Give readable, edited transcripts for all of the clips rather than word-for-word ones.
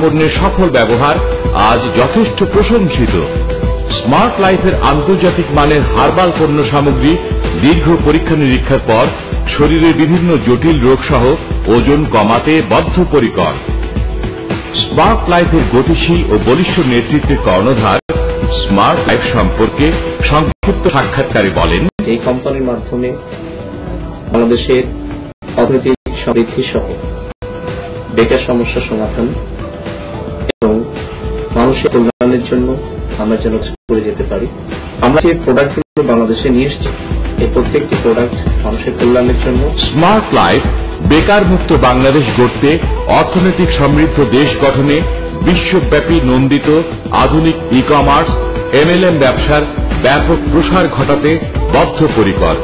পণ্যের সফল ব্যবহার আজ যথেষ্ট প্রশংসিত। স্মার্ট লাইফের আন্তর্জাতিক মানের হার্বাল পণ্য সামগ্রী দীর্ঘ পরীক্ষা নিরীক্ষার পর শরীরের বিভিন্ন জটিল রোগ সহ ওজন কমাতে বদ্ধপরিকর। স্মার্ট লাইফের গতিশীল ও বলিষ্ঠ নেতৃত্বের কর্ণধার স্মার্ট লাইফ সম্পর্কে সংক্ষিপ্ত সাক্ষাৎকারে বলেন, এই কোম্পানির মাধ্যমে বাংলাদেশের অর্থনৈতিক সমৃদ্ধি সহ বেকার সমস্যা সমাধান এবং মানুষের কল্যাণের জন্য আমরা যেন করে যেতে পারি। আমরা যে প্রোডাক্টগুলো বাংলাদেশে নিয়ে এসেছি এই প্রত্যেকটি প্রোডাক্ট মানুষের কল্যাণের জন্য। স্মার্ট লাইফ বেকার মুক্ত বাংলাদেশ গড়তে, অর্থনৈতিক সমৃদ্ধ দেশ গঠনে বিশ্বব্যাপী নন্দিত আধুনিক ই কমার্স MLM ব্যবসার ব্যাপক প্রসার ঘটাতে বদ্ধপরিকর।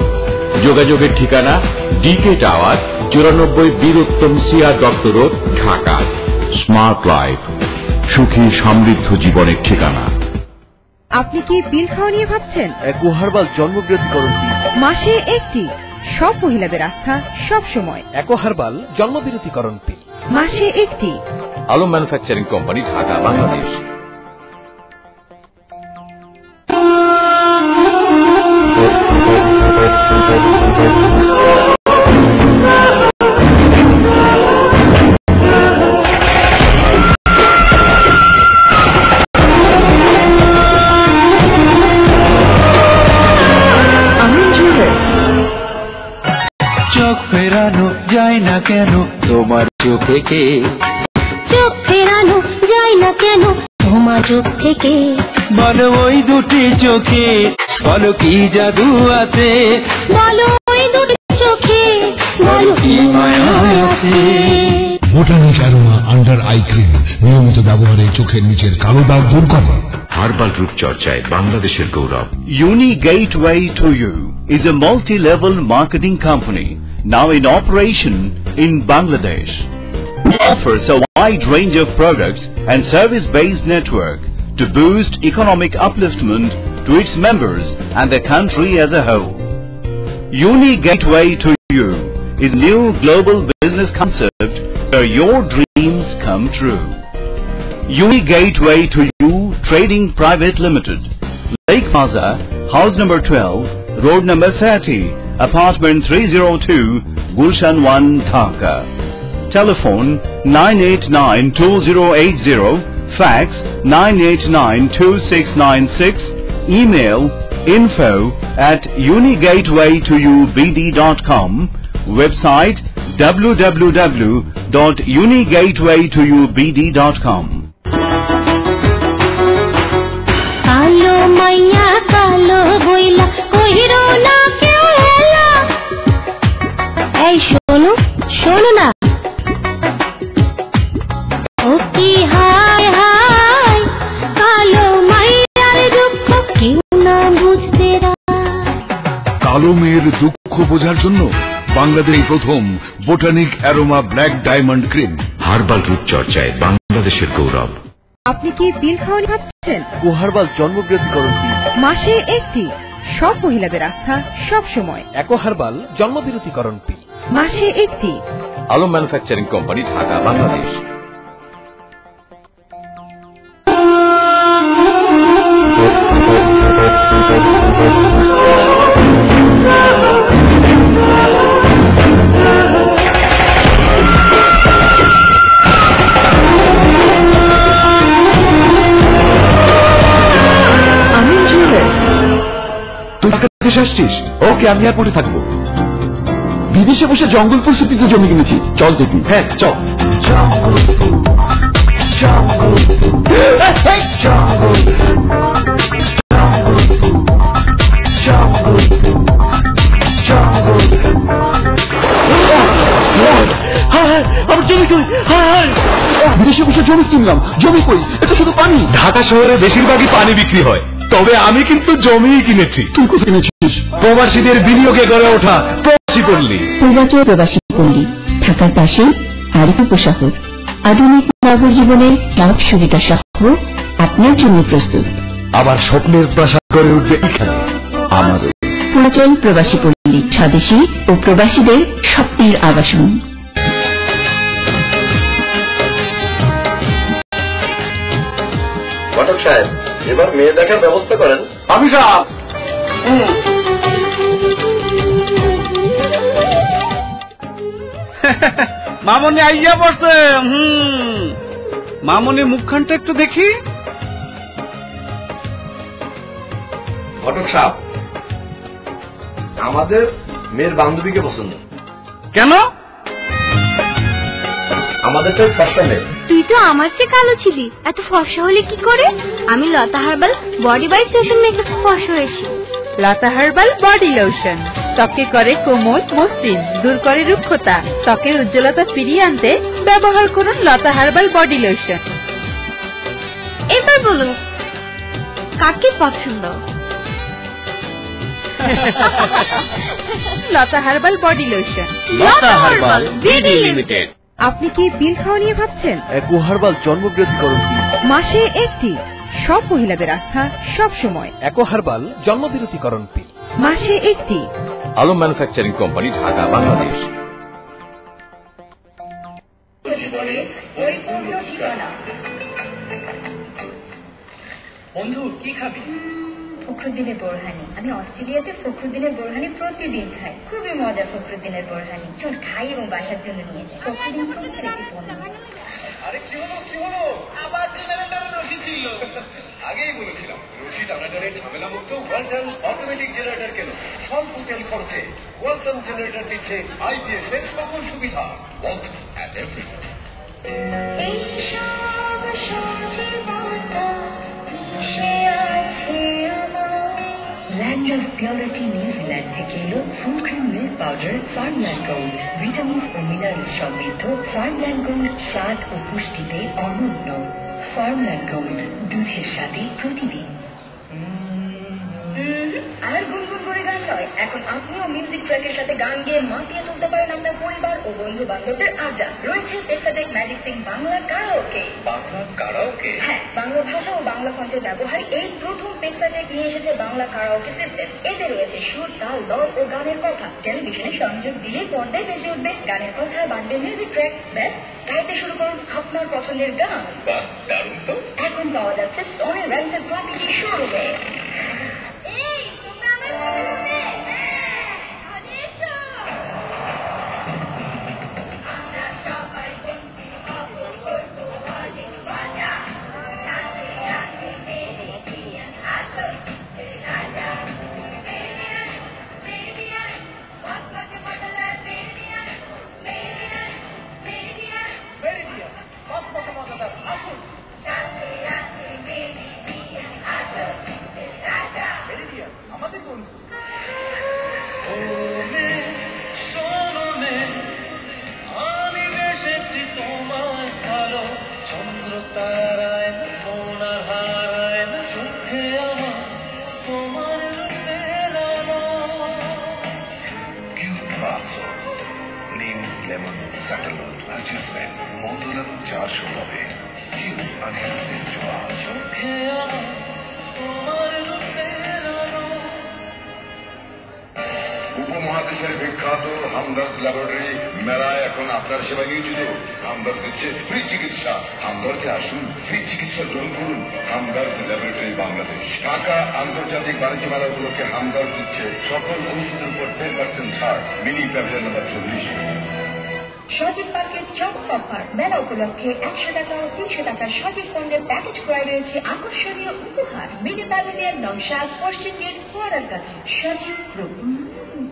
যোগাযোগের ঠিকানা DK tower 94 Bir Uttom CR Dutta road, Dhaka. Smart life, সুখী সমৃদ্ধ জীবনের ঠিকানা। আপনি কি পিল খাওয়া নিয়ে ভাবছেন? একো হার্বাল জন্মবৃদ্ধিকরণ পিল, মাসে একটি, সব মহিলাদের আস্থা সব সময়। একো হার্বাল জন্মবিরতিকরণ পিল, মাসে একটি। Alam manufacturing company, Dhaka, Bangladesh. চোখ ফেরানো যায় না কেন তোমার চোখ থেকে, চোখ ফেরানো যায় না কেন তোমার চোখ থেকে। বলো ওই দুটি চোখে, বলো কি জাদু আছে, বলো ওই দুটি চোখে, বলো কি মায়া আছে। Botanic aroma under eye cream নিয়মিত ব্যবহারে চোখের নিচের কালো দাগ দূর করে। হার্বাল রূপচর্চায় বাংলাদেশের গৌরব। Uni Gateway to You is a multi-level marketing company now in operation in Bangladesh. It offers a wide range of products and service-based network to boost economic upliftment to its members and the country as a whole. Uni Gateway to You is new global business concept where your dreams come true. Uni Gateway to You Trading Private Limited, Lake Plaza, House number 12, Road number 30, Apartment 302, Gulshan 1, Dhaka. Telephone 989-2080, fax 989-2696, email info@unigatewaytoyoubd.com, website www.unigatewaytoyoubd.com. কালো মাইয়া কালো বইলা কইরো না কেউ এলা। এই শোনো শোনো না, ও কি হায় হায় কালো মাইয়ার দুঃখ কেউ না বুঝতে রায়। কালো মেয়ের দুঃখ বোঝার জন্য বাংলাদেশ প্রথম botanic aroma black diamond cream. Herbal রূপচর্চায় বাংলাদেশের গৌরব। আপনি কি পিল খাওয়া নিয়ে ভাবছেন? একো হার্বাল জন্মবৃদ্ধিকরণ পিল, মাসে একটি, সব মহিলাদের আস্থা সব সময়। একো হার্বাল জন্মবিরতিকরণ পিল, মাসে একটি। Alam manufacturing company, Dhaka, Bangladesh. আসছিস? ওকে, আমি আর পড়ে থাকবো। বিদেশে বসে জঙ্গল পরিস্থিতিতে জমি কিনেছি, চল দেখি। হ্যাঁ চল। বিদেশে বসে জমি কিনলাম, জমি কই? এটা শুধু পানি। ঢাকা শহরে বেশিরভাগই পানি বিক্রি হয়, তবে আমি কিন্তু জমিই কিনেছি। তুই কোথায় কিনেছিস? প্রবাসীদের বিনিয়োগে গড়ে ওঠা প্রবাসী পল্লী। পূর্বাচল প্রবাসী পল্লী, ঢাকার পাশে আরেক উপশহর। আধুনিক নগর জীবনের সব সুবিধা সহ আপনার জন্য প্রস্তুত। আবার স্বপ্নের প্রাসাদ গড়ে উঠবে এখানে আমাদের। পূর্বাচল প্রবাসী পল্লী, স্বদেশী ও প্রবাসীদের স্বপ্নের আবাসন। ঘটক সাহেব, এবার মেয়ে দেখার ব্যবস্থা করেন। আমি সাহেব, মামনি আইয়া পড়ছে। মামনি মুখখানটা একটু দেখি। ঘটক সাহেব, আমাদের মেয়ের বান্ধবীকে পছন্দ। কেন? আমাদের তো ফর্সা মেয়ে। তুই তো আমার চেয়ে কালো ছিলি, এত ফর্সা হলে কি করে? আমি Lata herbal body by session makeup ফর্সা হয়েছি। লতা হার্বাল বডি লোশন ত্বকে করে কোমল মসৃণ, দূর করে রুক্ষতা, ত্বকের উজ্জ্বলতা ফিরিয়ে আনতে ব্যবহার করুন লতা হার্বাল বডি লোশন। এবার বলুন কাকে পছন্দ? লতা হার্বাল বডি লোশন, লতা হার্বাল বিডি লিমিটেড। আপনি কি বিল খাওয়া নিয়ে ভাবছেন? অ্যাকোয়া হার্বাল জন্মবৃদ্ধিকরণ পিল, মাসে একটি, সব মহিলাদের আস্থা সব সময়। অ্যাকোয়া হার্বাল জন্মবিরতিকরণ পিল, মাসে একটি। Alam manufacturing company, Dhaka, Bangladesh. বন্ধু কি খাবি? ফখরুদ্দিনের বোরহানি। আমি অস্ট্রেলিয়াতে ফখরুদ্দিনের বোরহানি প্রতিদিন খাই, খুবই মজা ফখরুদ্দিনের বোরহানি। চল খাই এবং বাসার জন্য নিয়ে যাই। ফখরুদ্দিন প্রত্যেক একটি পণ্য। আরে কি হলো আবার জেনারেটর রশি ছিল। আগেই বলেছিলাম রশি টানাটানের ঝামেলা মুক্ত ওয়ালটন অটোমেটিক জেনারেটর কেন স্বল্প তেল খরচে। ওয়ালটন জেনারেটর দিচ্ছে আইপিএস এর সকল সুবিধা। Walton at everything. Land of Purity New Zealand থেকে এলো full cream milk powder Farmland gold. Vitamin ও মিনারেলস সমৃদ্ধ ফার্মল্যান্ড গোল্ড, স্বাদ ও পুষ্টিতে অনন্য। ফার্মল্যান্ড গোল্ড, দুধের সাথে প্রতিদিন। আর গুনগুন করে গান নয়, এখন আপনিও মিউজিক ট্র্যাকের সাথে গান গেয়ে মাতিয়ে তুলতে পারেন আপনার পরিবার ও বন্ধু বান্ধবদের আড্ডা। রয়েছে Texatech magic sing Bangla karaoke. Bangla karaoke? হ্যাঁ, বাংলা ভাষা ও বাংলা কণ্ঠের ব্যবহারে এই প্রথম টেক্সাটেক নিয়ে এসেছে বাংলা কারাওকে সিস্টেম। এতে রয়েছে সুর, তাল, দল ও গানের কথা। টেলিভিশনে সংযোগ দিলে পর্দায় বেজে উঠবে গানের কথা, বাজবে মিউজিক ট্র্যাক। ব্যাস, গাইতে শুরু করুন আপনার পছন্দের গান। বাহ, দারুণ তো। এখন পাওয়া যাচ্ছে সোনি রেন্টের প্রতিটি শোরুমে। উপমহাদেশের বিখ্যাত হামদর্দ ল্যাবরেটরি মেলায় এখন আপনার সেবা নিয়োজিত। হামদর্দ দিচ্ছে ফ্রি চিকিৎসা। হামদর্দে আসুন, ফ্রি চিকিৎসা গ্রহণ করুন। হামদর্দ ল্যাবরেটরি বাংলাদেশ। ঢাকা আন্তর্জাতিক বাণিজ্য মেলা উপলক্ষে হামদর্দ দিচ্ছে সকল ওষুধের উপর 10% ছাড়। মিনি প্যাভিলিয়ন নম্বর 40। সজীব পার্কের চমক অফার। মেলা উপলক্ষে 100 টাকা ও 300 টাকার সজীব পণ্যের প্যাকেজ ক্রয় রয়েছে আকর্ষণীয় উপহার। মিনি প্যাভিলিয়ন, নওশাদ, পশ্চিম গেট, ফোয়ারার কাছে। সজীব গ্রুপ।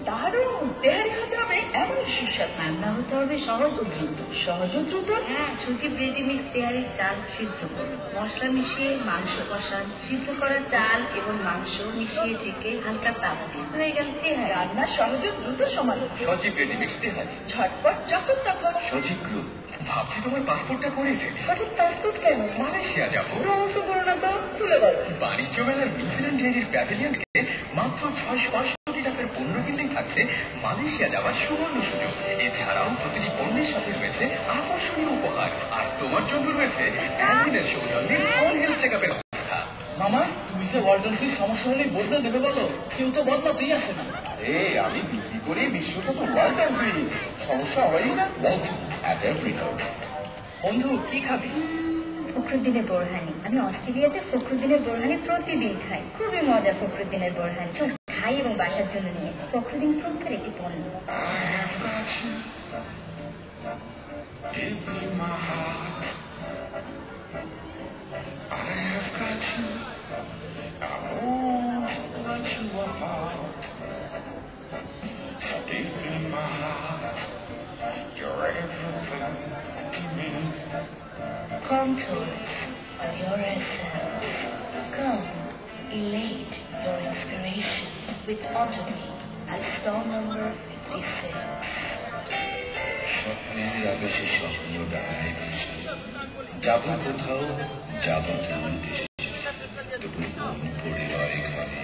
দারুণ! তেহারি হতে হবে এমন সুস্বাদু। রান্না হতে হবে সহজ ও দ্রুত। সহজ ও দ্রুত? হ্যাঁ, সজীব রেডিমিক্স তেহারির চাল সিদ্ধ করুন, মশলা মিশিয়ে মাংস কষান, সিদ্ধ করা চাল এবং মাংস মিশিয়ে ঢেকে হালকা তাপ দিন, হয়ে গেল তেহারি। রান্না সহজ ও দ্রুত সমাধান। সজীব রেডিমিক্স তেহারি, ঝটপট যখন তখন। সজীব গ্রুপ। ভাবছি তোমার পাসপোর্টটা করে ফেলি। সঠিক পাসপোর্ট কেন? মালয়েশিয়া যাবো। রহস্য করো না তো, তুলে বলো। বাণিজ্য মেলার নিউজিল্যান্ড ডেয়ারির প্যাভিলিয়নকে মাত্র 665 টাকার পণ্য কিনলেই থাকছে মালয়েশিয়া যাওয়ার সুবর্ণ সুযোগ। এছাড়াও প্রতিটি পণ্যের সাথে রয়েছে আকর্ষণীয় উপহার। আর তোমার জন্য রয়েছে একদিনের সৌজন্যে ফুল হেলথ চেকআপের ব্যবস্থা। মামা, তুমি যে ওয়ার্ল্ড ফ্রি সমস্যা হলে বদলে দেবে বলো, কেউ তো বদলাতেই আসে না। আরে আমি বিক্রি করে বিশ্বখ্যাত ওয়ার্ল্ড ফ্রি, সমস্যা হয়ই না। World at everything. বন্ধু কি খাবি? ফখরুদ্দিনের বোরহানি। আমি অস্ট্রেলিয়াতে ফখরুদ্দিনের বোরহানি প্রতিদিন খাই। খুবই মজা ফখরুদ্দিনের বোরহানি। চল খাই এবং বাসার জন্য নিয়ে। ফখরুদ্দিন প্রকার একটি পণ্য। Contours of your essence. Come, elate your inspiration with Automy at store number 56. স্বপ্নের আবেশে স্বপ্ন দাঁড়ায় ভেসে যাব কোথাও, যাব কেউ দেশে, তবু মন পড়ে রয় ঘরে।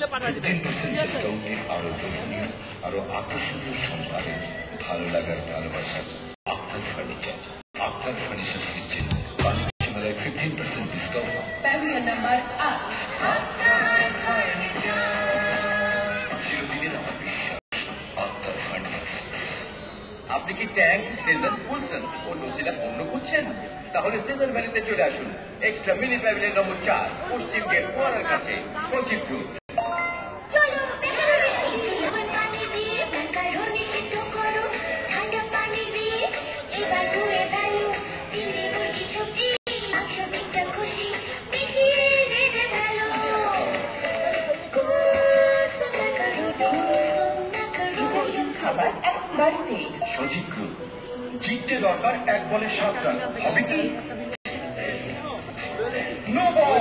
15% ডিসকাউন্টে আরো দর্শনীয়, আরো আকর্ষণীয় সম্ভারে ভালো লাগার ভালোবাসার আক্তার ফার্নিচার। আক্তার ফার্নিচার দিচ্ছে বাণিজ্য মেলায় 15% ডিসকাউন্ট। Pavilion number 8। চিরদিনের আমার বিশ্বাস আক্তার ফার্নিচার। আপনি কি ট্যাঙ্ক, সিজন খুলছেন ও নজিলা পণ্য খুঁজছেন? তাহলে সিজন ভ্যালিতে চলে আসুন। এক্সট্রা মিনি প্যাভিলিয়ন নম্বর 4, পশ্চিম গেট ফোয়ারার কাছে, সজীব গ্রুপ। সজীব গ্রুপ, জিততে দরকার এক বলে 7 রান। হবে কি? নো বল।